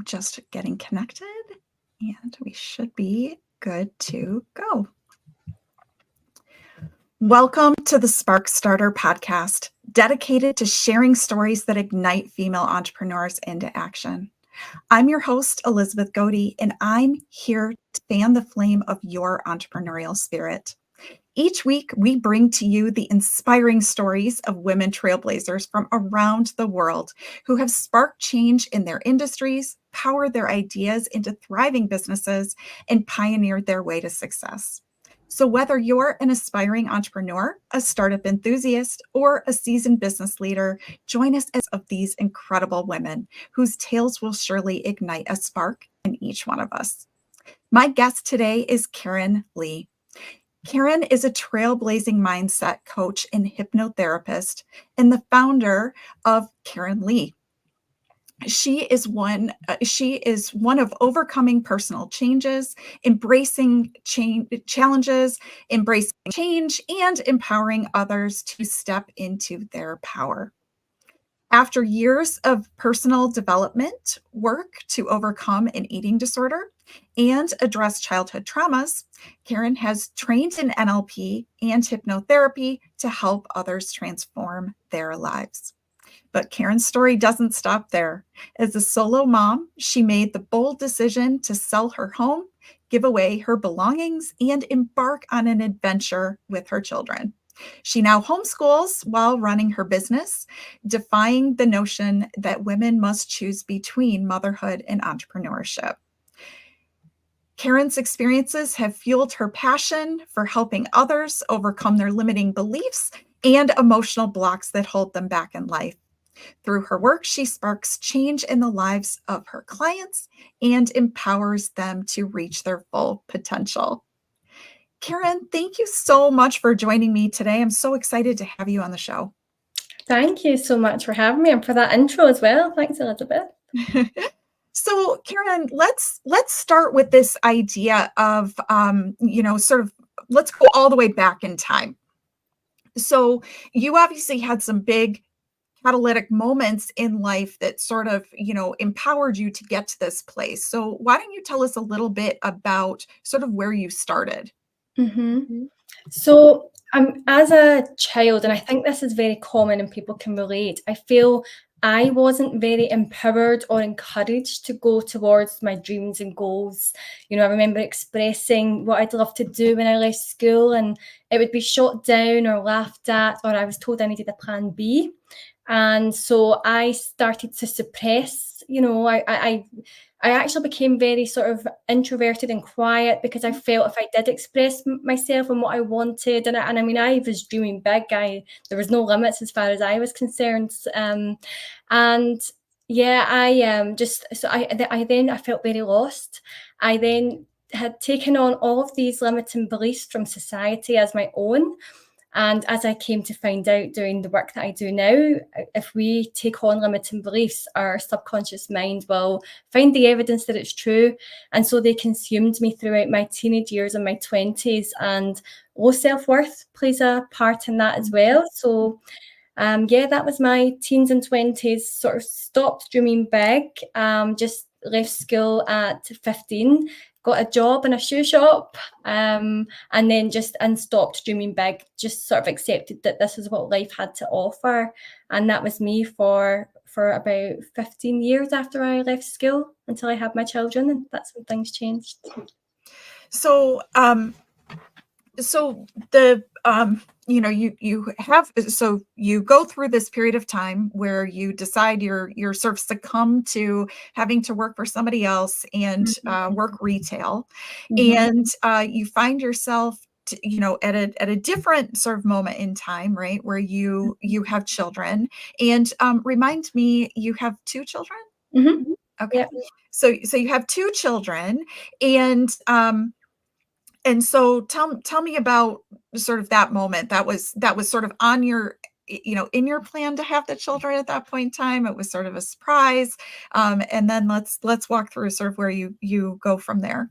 just getting connected, and we should be good to go. Welcome to the SPARK StartHer Podcast, dedicated to sharing stories that ignite female entrepreneurs into action. I'm your host, Elizabeth Goede, and I'm here to fan the flame of your entrepreneurial spirit. Each week, we bring to you the inspiring stories of women trailblazers from around the world who have sparked change in their industries, powered their ideas into thriving businesses, and pioneered their way to success. So whether you're an aspiring entrepreneur, a startup enthusiast, or a seasoned business leader, join us as of these incredible women whose tales will surely ignite a spark in each one of us. My guest today is Karen Leigh. Karen is a trailblazing mindset coach and hypnotherapist and the founder of Karen Leigh. She is one of overcoming personal changes, embracing challenges, embracing change, and empowering others to step into their power. After years of personal development work to overcome an eating disorder and address childhood traumas, Karen has trained in NLP and hypnotherapy to help others transform their lives. But Karen's story doesn't stop there. As a solo mom, she made the bold decision to sell her home, give away her belongings, and embark on an adventure with her children. She now homeschools while running her business, defying the notion that women must choose between motherhood and entrepreneurship. Karen's experiences have fueled her passion for helping others overcome their limiting beliefs and emotional blocks that hold them back in life. Through her work, she sparks change in the lives of her clients and empowers them to reach their full potential. Karen, thank you so much for joining me today. I'm so excited to have you on the show. Thank you so much for having me and for that intro as well. Thanks, Elizabeth. So, Karen, let's start with this idea of, let's go all the way back in time. So you obviously had some big catalytic moments in life that sort of, empowered you to get to this place. So why don't you tell us a little bit about sort of where you started? Mm-hmm. So as a child, and I think this is very common and people can relate, I feel I wasn't very empowered or encouraged to go towards my dreams and goals. I remember expressing what I'd love to do when I left school, and it would be shot down or laughed at, or I was told I needed a plan B. And so I started to suppress, I actually became very sort of introverted and quiet because I felt if I did express myself and what I wanted, and I was dreaming big. There was no limits as far as I was concerned. I felt very lost. I then had taken on all of these limiting beliefs from society as my own. And as I came to find out doing the work that I do now, if we take on limiting beliefs, our subconscious mind will find the evidence that it's true. And so they consumed me throughout my teenage years and my 20s, and low self-worth plays a part in that as well. So that was my teens and 20s, sort of stopped dreaming big, just left school at 15, got a job in a shoe shop, and then stopped dreaming big, just sort of accepted that this is what life had to offer. And that was me for about 15 years after I left school until I had my children, and that's when things changed. So, you go through this period of time where you decide you're sort of succumb to having to work for somebody else and work retail, and you find yourself at a different sort of moment in time, right, where you have children. And remind me, you have 2 children? Mm-hmm. Okay. Yeah. So you have 2 children, and so tell me about sort of that moment. That was sort of on your, in your plan to have the children at that point in time. It was sort of a surprise. And then let's walk through sort of where you go from there.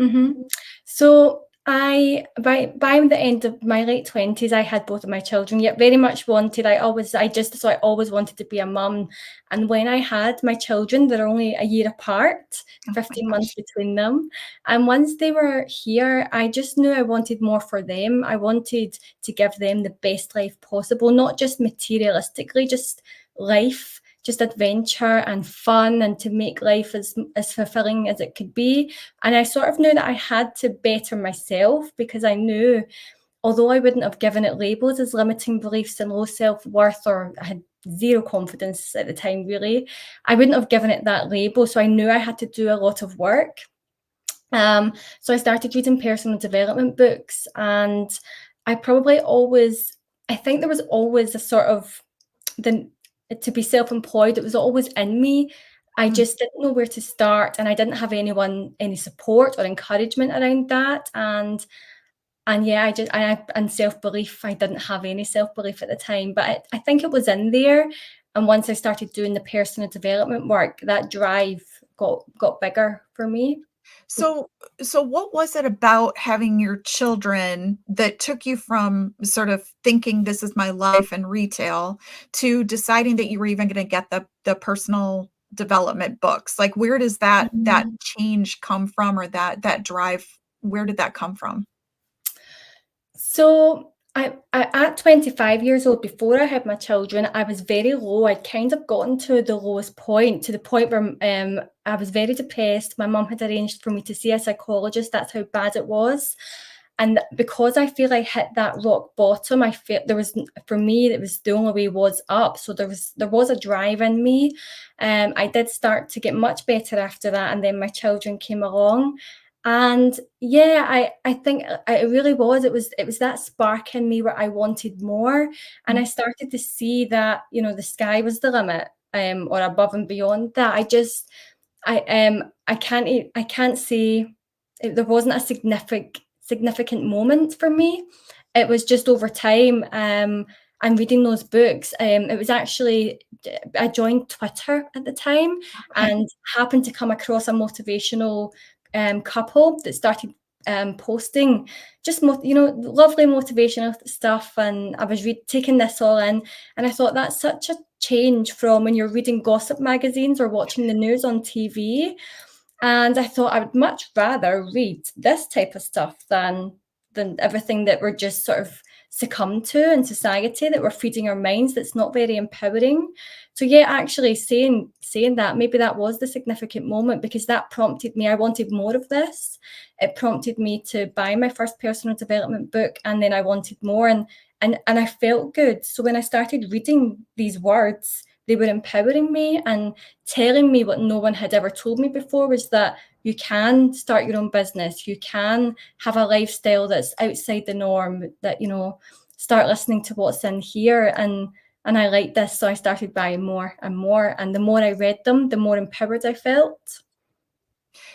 Mm-hmm. So by the end of my late 20s, I had both of my children, yet very much wanted, I always wanted to be a mum. And when I had my children, they're only a year apart, Oh my 15 months gosh. between them. And once they were here, I just knew I wanted more for them. I wanted to give them the best life possible, not just materialistically, just life, just adventure and fun, and to make life as fulfilling as it could be. And I sort of knew that I had to better myself, because I knew, although I wouldn't have given it labels as limiting beliefs and low self-worth, or I had zero confidence at the time, really, I wouldn't have given it that label. So I knew I had to do a lot of work. So I started reading personal development books, and I think there was always a sort of, to be self-employed, it was always in me. I just didn't know where to start, and I didn't have any support or encouragement around that. And yeah, and self-belief, I didn't have any self-belief at the time, but I think it was in there. And once I started doing the personal development work, that drive got bigger for me. So what was it about having your children that took you from sort of thinking this is my life in retail to deciding that you were even gonna get the personal development books? Like, where does that Mhm. change come from, or that drive, where did that come from? So I at 25 years old, before I had my children, I was very low. I'd kind of gotten to the lowest point, to the point where I was very depressed. My mum had arranged for me to see a psychologist. That's how bad it was. And because I feel I hit that rock bottom, I felt there was, for me, it was the only way was up. So there was a drive in me. I did start to get much better after that, and then my children came along. And yeah, I think it really was. It was that spark in me where I wanted more, and I started to see that, the sky was the limit, or above and beyond that. I can't say there wasn't a significant moment for me. It was just over time. I'm reading those books. It was actually, I joined Twitter at the time, Okay. and happened to come across a motivational couple that started posting just lovely motivational stuff. And I was taking this all in, and I thought, that's such a change from when you're reading gossip magazines or watching the news on TV. And I thought I would much rather read this type of stuff than everything that we're just sort of succumb to in society, that we're feeding our minds, that's not very empowering. So yeah, actually saying that, maybe that was the significant moment, because that prompted me. I wanted more of this. It prompted me to buy my first personal development book, and then I wanted more, and I felt good. So when I started reading these words, they were empowering me and telling me what no one had ever told me before, was that you can start your own business, you can have a lifestyle that's outside the norm, that, start listening to what's in here. And I liked this, so I started buying more and more. And the more I read them, the more empowered I felt.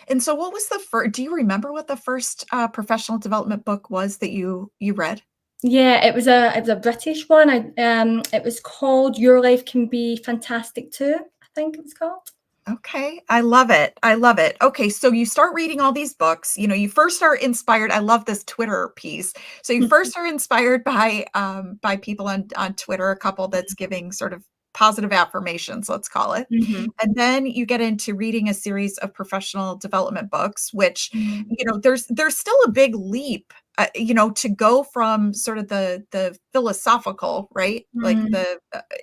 And so what was the first? Do you remember what the first, professional development book was that you read? Yeah, it was a British one. It was called Your Life Can Be Fantastic Too, I think it was called. Okay, I love it, I love it. Okay, so you start reading all these books, you first are inspired. I love this Twitter piece. So you first are inspired by people on Twitter, a couple that's giving sort of positive affirmations, let's call it. Mhm. And then you get into reading a series of professional development books, which, Mhm. there's still a big leap, to go from sort of the philosophical, right? Like Mhm.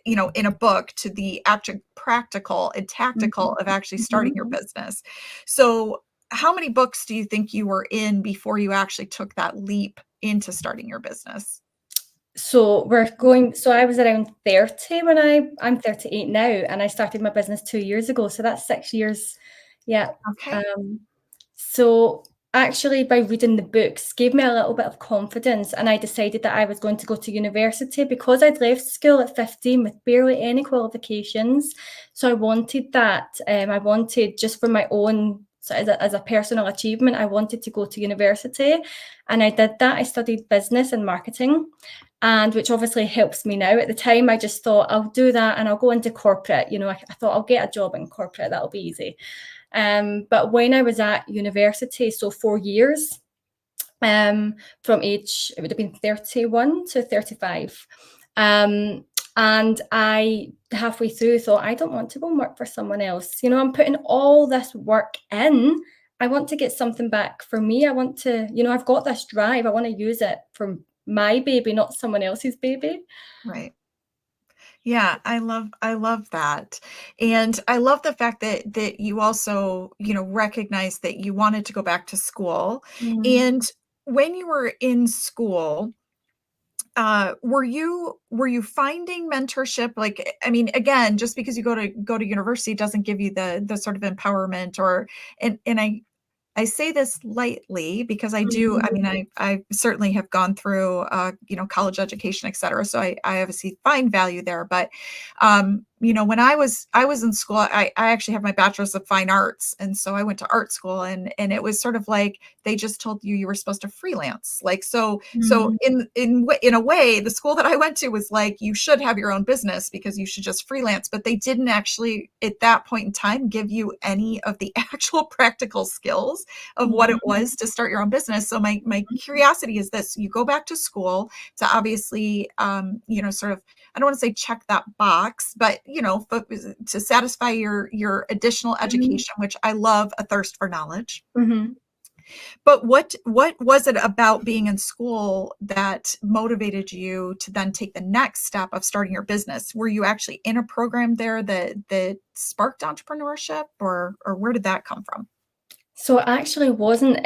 in a book, to the actual practical and tactical Mhm. of actually starting your Mhm. business. So, how many books do you think you were in before you actually took that leap into starting your business? So I was around 30 when I'm 38 now, and I started my business 2 years ago. So that's 6 years. Yeah. Okay. Um, so actually, by reading the books gave me a little bit of confidence, and I decided that I was going to go to university, because I'd left school at 15 with barely any qualifications. So I wanted that. I wanted, just for my own, so as a personal achievement, I wanted to go to university, and I did that. I studied business and marketing, and which obviously helps me now. At the time, I just thought, I'll do that and I'll go into corporate. I thought, I'll get a job in corporate, that'll be easy. But when I was at university, so 4 years, from age, it would have been 31 to 35. And I halfway through thought, I don't want to go and work for someone else. You know, I'm putting all this work in. I want to get something back for me. I want to, you know, I've got this drive. I want to use it for my baby, not someone else's baby. Right. Yeah, I love that. And I love the fact that you also, recognize that you wanted to go back to school. Mm. And when you were in school, were you finding mentorship? Like, I mean, again, just because you go to university doesn't give you the sort of empowerment and I say this lightly because I do. I mean, I certainly have gone through, college education, et cetera. So I obviously find value there. But, when I was in school, I actually have my bachelor's of fine arts. And so I went to art school and it was sort of like, they just told you were supposed to freelance. Like, so Mm. in a way, the school that I went to was like, you should have your own business because you should just freelance. But they didn't actually at that point in time give you any of the actual practical skills of what it was to start your own business. So my curiosity is this: you go back to school to obviously, sort of, I don't want to say check that box, but to satisfy your additional education, which I love, a thirst for knowledge. Mm-hmm. But what was it about being in school that motivated you to then take the next step of starting your business? Were you actually in a program there that sparked entrepreneurship, or where did that come from? So it actually wasn't,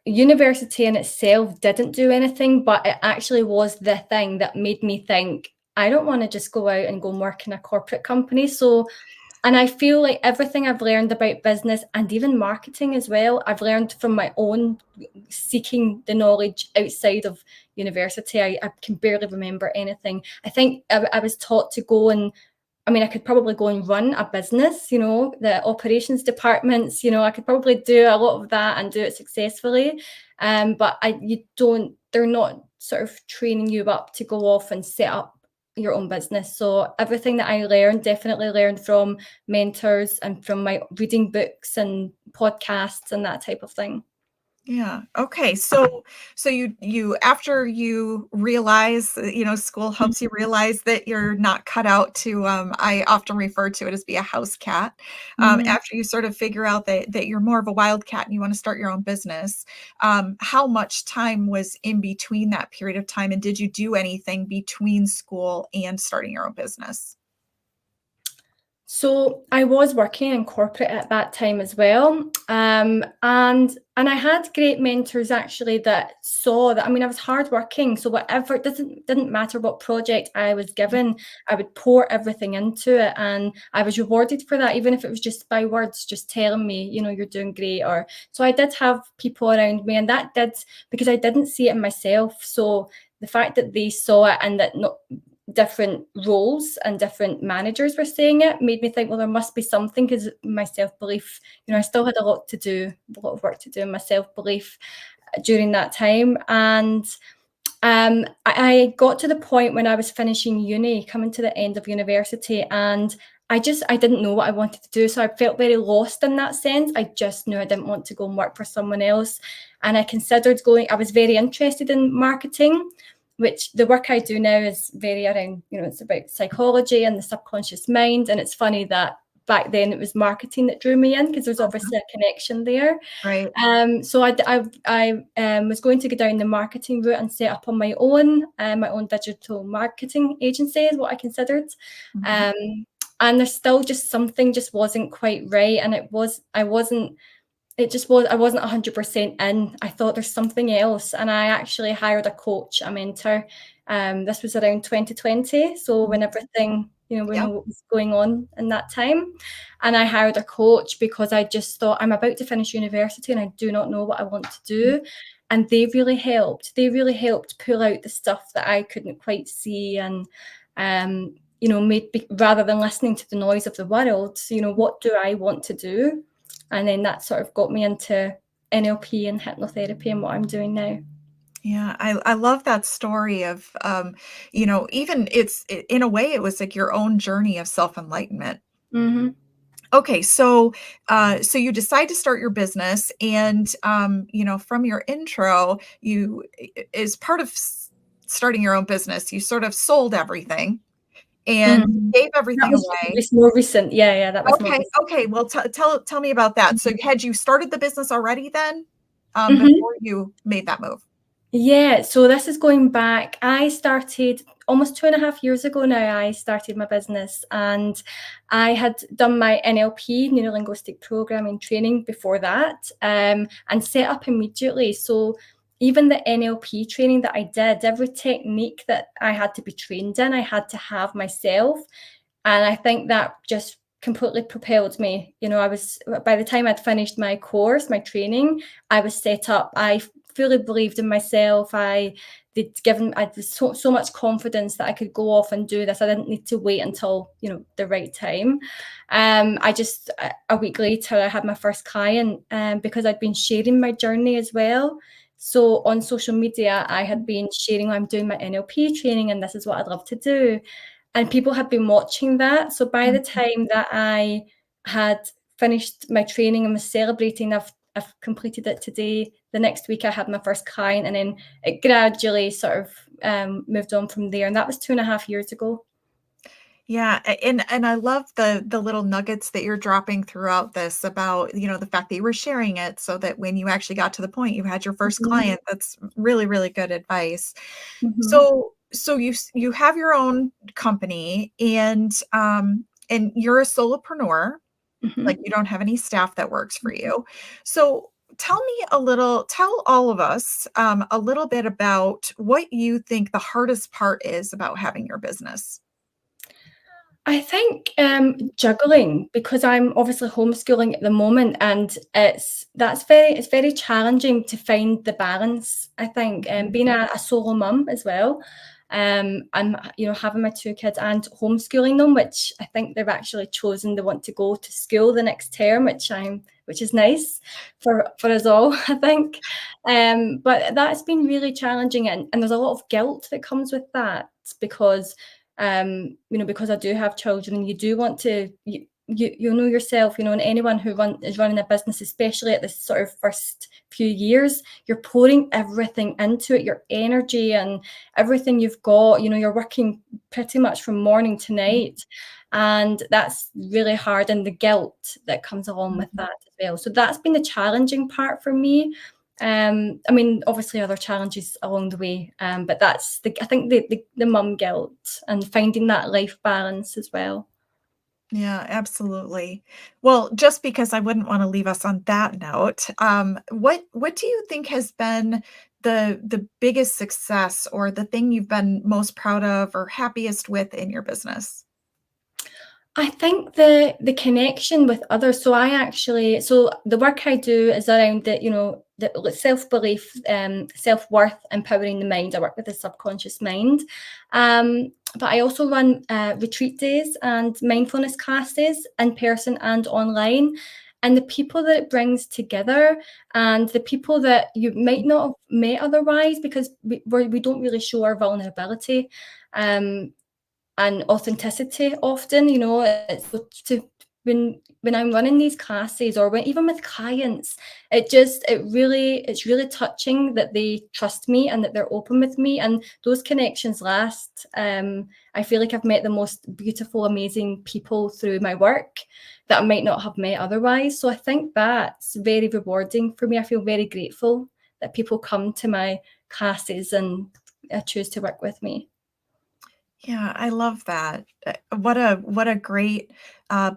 university in itself didn't do anything, but it actually was the thing that made me think, I don't want to just go out and go and work in a corporate company. So, and I feel like everything I've learned about business and even marketing as well, I've learned from my own seeking the knowledge outside of university. I can barely remember anything. I think I was taught to go and, I mean, I could probably go and run a business, the operations departments, I could probably do a lot of that and do it successfully. But they're not sort of training you up to go off and set up your own business. So everything that I learned, definitely learned from mentors and from my reading books and podcasts and that type of thing. Yeah. Okay. So you after you realize, school helps you realize that you're not cut out to, I often refer to it as be a house cat. Mhm. After you sort of figure out that you're more of a wildcat and you want to start your own business, how much time was in between that period of time? And did you do anything between school and starting your own business? So I was working in corporate at that time as well, and I had great mentors actually that saw that. I mean, I was hardworking, so whatever, it didn't matter what project I was given, I would pour everything into it, and I was rewarded for that, even if it was just by words, just telling me, you're doing great. Or so I did have people around me, and that did, because I didn't see it in myself. So the fact that they saw it and that not different roles and different managers were saying it made me think, well, there must be something, because my self-belief, I still had a lot of work to do in my self-belief during that time. And I got to the point when I was finishing uni, coming to the end of university, and I didn't know what I wanted to do. So I felt very lost in that sense. I just knew I didn't want to go and work for someone else. And I considered I was very interested in marketing, which the work I do now is very around, it's about psychology and the subconscious mind. And it's funny that back then it was marketing that drew me in, because there's obviously a connection there. Right. So I was going to go down the marketing route and set up on my own digital marketing agency is what I considered. Mhm. Um, and there's still just something just wasn't quite right. And I wasn't 100% in. I thought there's something else. And I actually hired a coach, a mentor. This was around 2020. So when everything, we Yep. know what was going on in that time. And I hired a coach because I just thought, I'm about to finish university and I do not know what I want to do. And they really helped. They really helped pull out the stuff that I couldn't quite see. And, rather than listening to the noise of the world, what do I want to do? And then that sort of got me into NLP and hypnotherapy and what I'm doing now. Yeah, I love that story of, even in a way, it was like your own journey of self-enlightenment. Mm-hmm. Okay, so so you decide to start your business, and from your intro, you as part of starting your own business, you sort of sold everything and Mm. gave That everything was away. more recent. Yeah, that was more Okay, recent. okay. Well, tell me about that. So had you started the business already then, Mhm. before you made that move? Yeah, so this is going back. I started almost 2.5 years ago now. I started my business, and I had done my NLP, neuro linguistic programming training before that, and set up immediately. So even the NLP training that I did, every technique that I had to be trained in, I had to have myself. And I think that just completely propelled me. I was, by the time I'd finished my course, my training, I was set up. I fully believed in myself. I had so much confidence that I could go off and do this. I didn't need to wait until the right time. I just a week later I had my first client, because I'd been sharing my journey as well. So on social media, I had been sharing I'm doing my NLP training and this is what I'd love to do. And people had been watching that. So by the Mhm. time that I had finished my training and was celebrating, I've completed it today. The next week I had my first client, and then it gradually sort of moved on from there. And that was 2.5 years ago. Yeah, and I love the little nuggets that you're dropping throughout this about, the fact that you were sharing it so that when you actually got to the point you had your first Mhm, client. That's really, really good advice. mhm, So you have your own company, and you're a solopreneur, like mhm. you don't have any staff that works for you. So tell all of us a little bit about what you think the hardest part is about having your business. I think juggling, because I'm obviously homeschooling at the moment, and it's very challenging to find the balance. I think being a solo mum as well, and having my two kids and homeschooling them, which I think they've actually chosen they want to go to school the next term, which is nice for us all, I think. But that's been really challenging, and there's a lot of guilt that comes with that because because I do have children, and you do want to you know yourself, and anyone who is running a business, especially at this sort of first few years, you're pouring everything into it, your energy and everything you've got. You're working pretty much from morning to night, and that's really hard, and the guilt that comes along with Mhm. that as well. So that's been the challenging part for me. I mean, obviously other challenges along the way, but that's I think the mum guilt and finding that life balance as well. Yeah, absolutely. Well, just because I wouldn't want to leave us on that note, what do you think has been the biggest success or the thing you've been most proud of or happiest with in your business? I think the connection with others. So the work I do is around the self belief, self worth, empowering the mind. I work with the subconscious mind, but I also run retreat days and mindfulness classes in person and online. And the people that it brings together, and the people that you might not have met otherwise, because we don't really show our vulnerability. Um, and authenticity often, it's to when I'm running these classes, or even with clients, it's really touching that they trust me and that they're open with me, and those connections last. I feel like I've met the most beautiful, amazing people through my work that I might not have met otherwise. So I think that's very rewarding for me. I feel very grateful that people come to my classes and choose to work with me. Yeah, I love that. What a great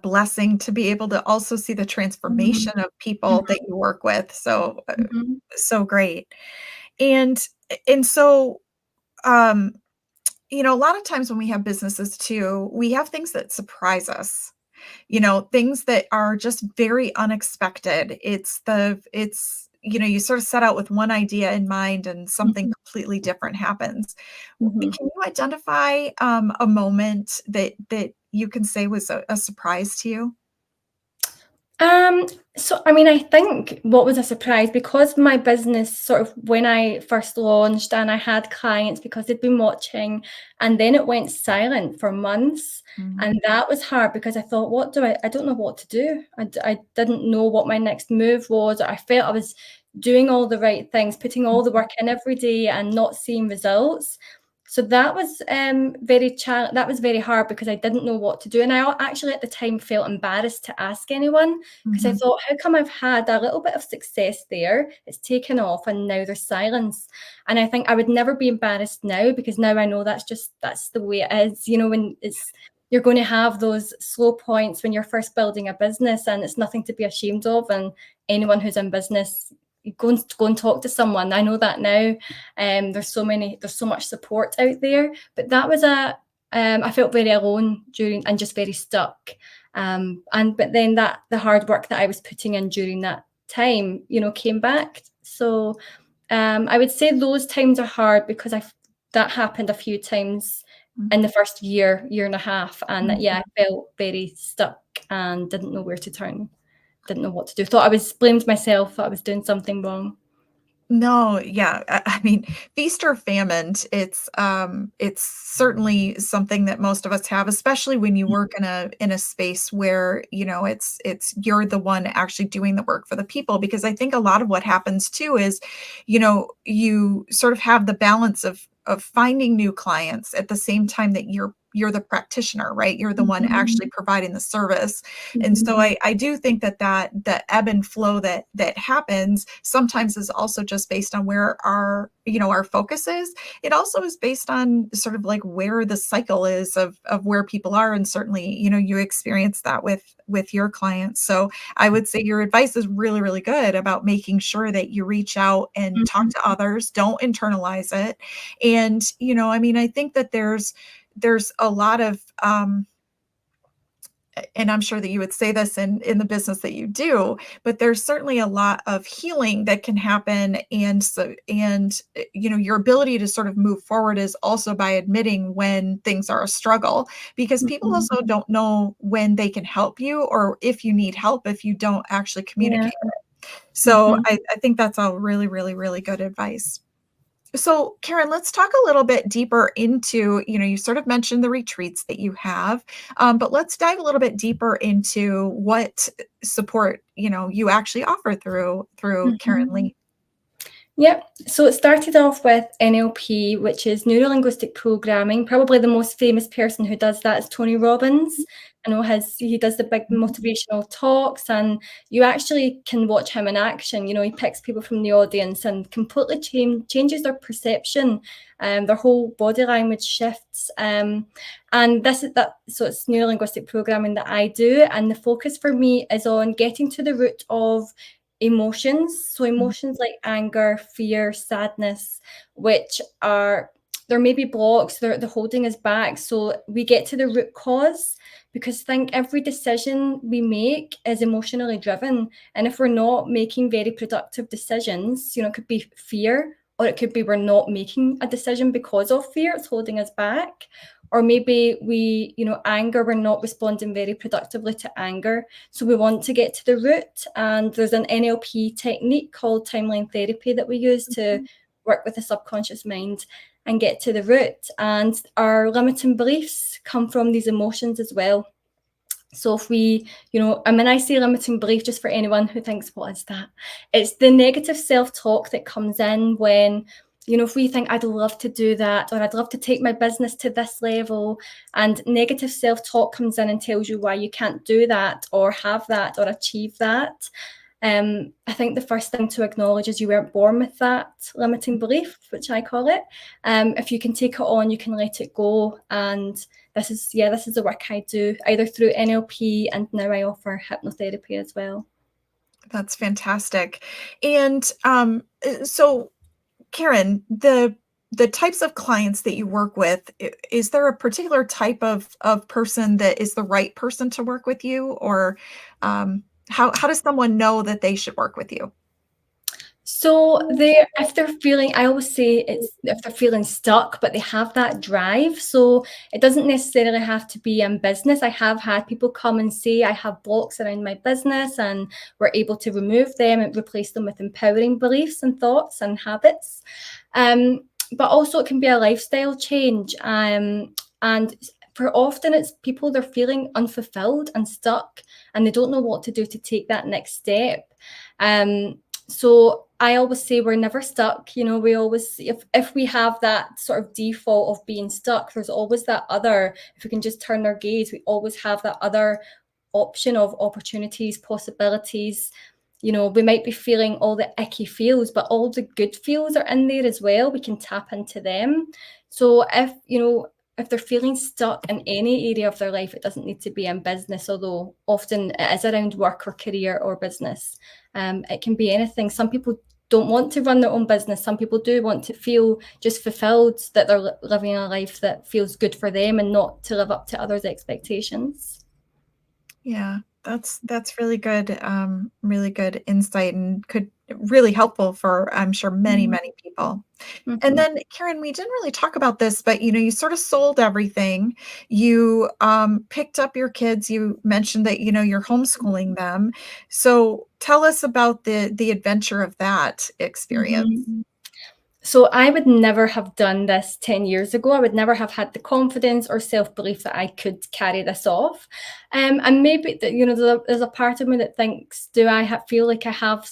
blessing to be able to also see the Mhm. transformation of people that you work with. So Mhm. so great. And and so um a lot of times when we have businesses too, we have things that surprise us. Things that are just very unexpected. You sort of set out with one idea in mind and something Mhm. completely different happens. Mhm. Can you identify a moment that you can say was a surprise to you? So, I mean, I think what was a surprise, because my business sort of, when I first launched and I had clients because they'd been watching, and then it went silent for months. Mm-hmm. And that was hard because I thought, I don't know what to do. I didn't know what my next move was. I felt I was doing all the right things, putting all the work in every day and not seeing results. So that was that was very hard because I didn't know what to do. And I actually at the time felt embarrassed to ask anyone, because I thought, how come I've had a little bit of success there, it's taken off, and now there's silence? And I think I would never be embarrassed now, because now I know that's the way it is. When you're going to have those slow points when you're first building a business, and it's nothing to be ashamed of. And anyone who's in business, go and talk to someone. I know that now. There's so much support out there. But that was I felt very alone during, and just very stuck. But then the hard work that I was putting in during that time, came back. So I would say those times are hard, because that happened a few times in the first year and a half. And I felt very stuck and didn't know where to turn. Didn't know what to do. Blamed myself, thought I was doing something wrong. No, yeah. I mean, feast or famine, it's certainly something that most of us have, especially when you work in a space where, it's you're the one actually doing the work for the people. Because I think a lot of what happens too is, you sort of have the balance of finding new clients at the same time that you're the practitioner, right? You're the one actually providing the service. And so I do think that the ebb and flow that happens sometimes is also just based on where our focus is. It also is based on sort of like where the cycle is of where people are. And certainly, you experience that with your clients. So I would say your advice is really, really good about making sure that you reach out and talk to others, don't internalize it. And, I mean, I think that there's a lot of, and I'm sure that you would say this in the business that you do, but there's certainly a lot of healing that can happen. And so, your ability to sort of move forward is also by admitting when things are a struggle, because people also don't know when they can help you, or if you need help, if you don't actually communicate. So I think that's all really, really, really good advice. So, Karen, let's talk a little bit deeper into, you sort of mentioned the retreats that you have, but let's dive a little bit deeper into what support, you actually offer through Karen Leigh. Yep. So it started off with NLP, which is neuro-linguistic programming. Probably the most famous person who does that is Tony Robbins. I know he does the big motivational talks, and you actually can watch him in action. He picks people from the audience and completely changes their perception. Their whole body language shifts. And so it's neuro-linguistic programming that I do. And the focus for me is on getting to the root of emotions. So emotions like anger, fear, sadness, which there may be blocks, they're holding us back. So we get to the root cause, because every decision we make is emotionally driven. And if we're not making very productive decisions, it could be fear, or it could be we're not making a decision because of fear, it's holding us back. Or maybe we, anger, we're not responding very productively to anger. So we want to get to the root. And there's an NLP technique called timeline therapy that we use to work with the subconscious mind and get to the root. And our limiting beliefs come from these emotions as well. So if we, I say limiting belief, just for anyone who thinks, what is that? It's the negative self-talk that comes in when, if we think, I'd love to do that, or I'd love to take my business to this level, and negative self-talk comes in and tells you why you can't do that, or have that, or achieve that. I think the first thing to acknowledge is you weren't born with that limiting belief, which I call it. If you can take it on, you can let it go. And this is the work I do, either through NLP, and now I offer hypnotherapy as well. That's fantastic. And so, Karen, the types of clients that you work with, is there a particular type of person that is the right person to work with you, or how does someone know that they should work with you? So if they're feeling, I always say it's if they're feeling stuck, but they have that drive. So it doesn't necessarily have to be in business. I have had people come and say, I have blocks around my business, and we're able to remove them and replace them with empowering beliefs and thoughts and habits. But also it can be a lifestyle change. And for often it's people, they're feeling unfulfilled and stuck, and they don't know what to do to take that next step. So I always say we're never stuck. We always, if we have that sort of default of being stuck, there's always that other, if we can just turn our gaze, we always have that other option of opportunities, possibilities. We might be feeling all the icky feels, but all the good feels are in there as well. We can tap into them. So if they're feeling stuck in any area of their life, it doesn't need to be in business, although often it is around work or career or business. It can be anything. Some people don't want to run their own business. Some people do want to feel just fulfilled, that they're living a life that feels good for them and not to live up to others' expectations. Yeah, that's really good insight, and could really helpful for, I'm sure, many, Mhm. many people. And Mhm. then, Karen, we didn't really talk about this, but you sort of sold everything. You picked up your kids. You mentioned that you're homeschooling them. So tell us about the adventure of that experience. Mhm. So I would never have done this 10 years ago. I would never have had the confidence or self-belief that I could carry this off. And maybe there's a part of me that thinks, do I feel like I have,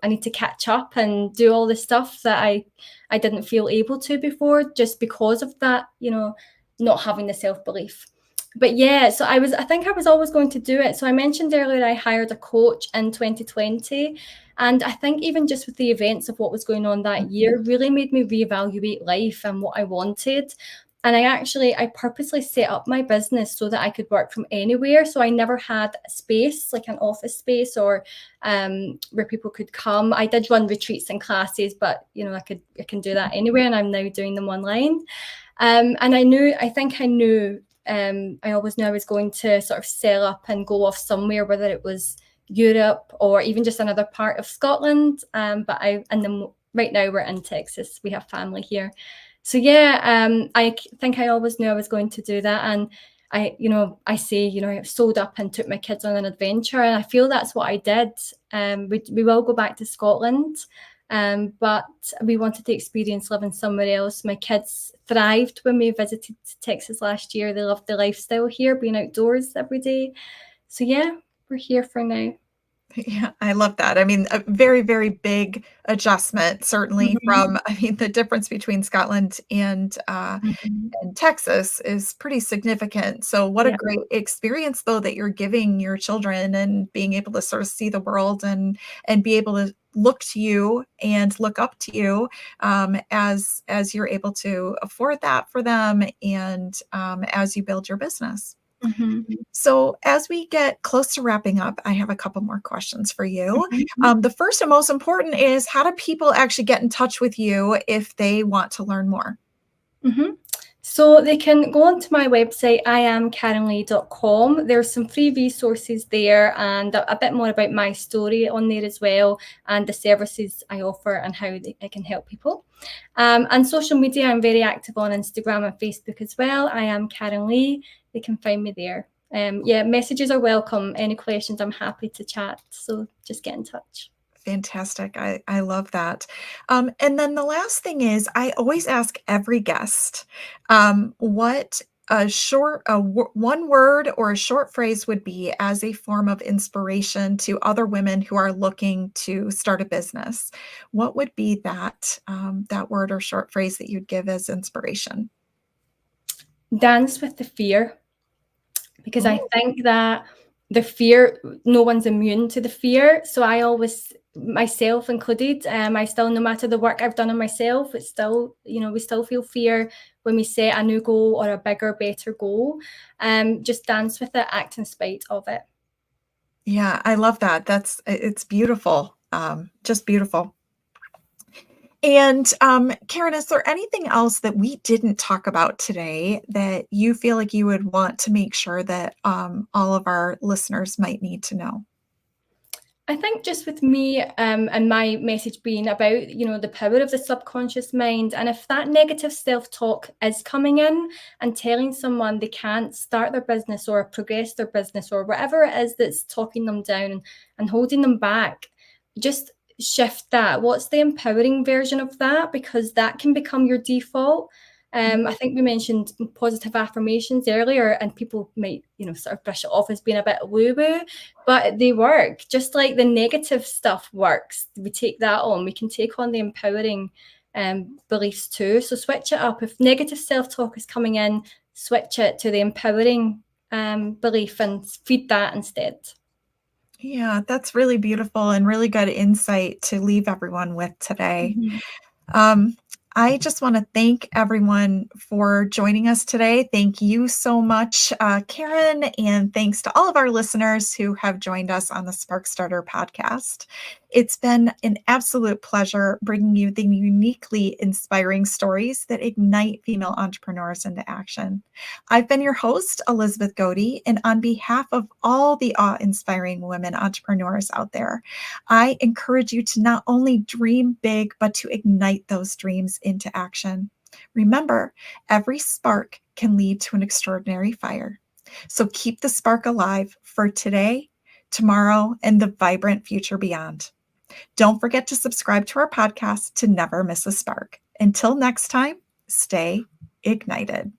I need to catch up and do all the stuff that I didn't feel able to before, just because of that, not having the self-belief. But yeah, so I think I was always going to do it. So I mentioned earlier I hired a coach in 2020. And I think even just with the events of what was going on that year really made me reevaluate life and what I wanted. And I purposely set up my business so that I could work from anywhere. So I never had a space, like an office space, or where people could come. I did run retreats and classes, but I can do that anywhere, and I'm now doing them online. And I always knew I was going to sort of sell up and go off somewhere, whether it was Europe or even just another part of Scotland. Right now we're in Texas. We have family here. So yeah, I think I always knew I was going to do that. And I sold up and took my kids on an adventure, and I feel that's what I did. We will go back to Scotland. But we wanted to experience living somewhere else. My kids thrived when we visited Texas last year. They loved the lifestyle here, being outdoors every day. So yeah, we're here for now. Yeah, I love that. I mean, a very, very big adjustment, certainly Mhm. the difference between Scotland Mhm. and Texas is pretty significant. So what a Yeah. great experience though that you're giving your children, and being able to sort of see the world, and be able to look to you and look up to you, as you're able to afford that for them, and as you build your business. Mhm. So, as we get close to wrapping up, I have a couple more questions for you. Mhm. The first and most important is, how do people actually get in touch with you if they want to learn more? Mhm. So they can go onto my website, iamkarenleigh.com. There's some free resources there, and a bit more about my story on there as well, and the services I offer and how I can help people. And social media, I'm very active on Instagram and Facebook as well. I am Karen Leigh. They can find me there. Yeah, messages are welcome. Any questions, I'm happy to chat. So just get in touch. Fantastic. I love that. And then the last thing is, I always ask every guest, what one word or a short phrase would be as a form of inspiration to other women who are looking to start a business. What would be that word or short phrase that you'd give as inspiration? Dance with the fear, because I Oh, think that the fear, no one's immune to the fear. So I always, myself included, I still, no matter the work I've done on myself, it's still, we still feel fear when we set a new goal or a bigger, better goal. Just dance with it, act in spite of it. yeah, I love that. It's beautiful. Just beautiful. And, Karen, is there anything else that we didn't talk about today that you feel like you would want to make sure that all of our listeners might need to know? I think just with me and my message being about, the power of the subconscious mind. And if that negative self-talk is coming in and telling someone they can't start their business or progress their business or whatever it is that's talking them down and holding them back, just shift that. What's the empowering version of that? Because that can become your default. I think we mentioned positive affirmations earlier, and people might, sort of brush it off as being a bit woo-woo, but they work. Just like the negative stuff works, we take that on. We can take on the empowering beliefs too. So switch it up. If negative self-talk is coming in, switch it to the empowering belief and feed that instead. Yeah, that's really beautiful and really good insight to leave everyone with today. I just want to thank everyone for joining us today. Thank you so much, Karen, and thanks to all of our listeners who have joined us on the SPARK StartHer Podcast. It's been an absolute pleasure bringing you the uniquely inspiring stories that ignite female entrepreneurs into action. I've been your host, Elizabeth Goede, and on behalf of all the awe-inspiring women entrepreneurs out there, I encourage you to not only dream big, but to ignite those dreams into action. Remember, every spark can lead to an extraordinary fire. So keep the spark alive for today, tomorrow, and the vibrant future beyond. Don't forget to subscribe to our podcast to never miss a spark. Until next time, stay ignited.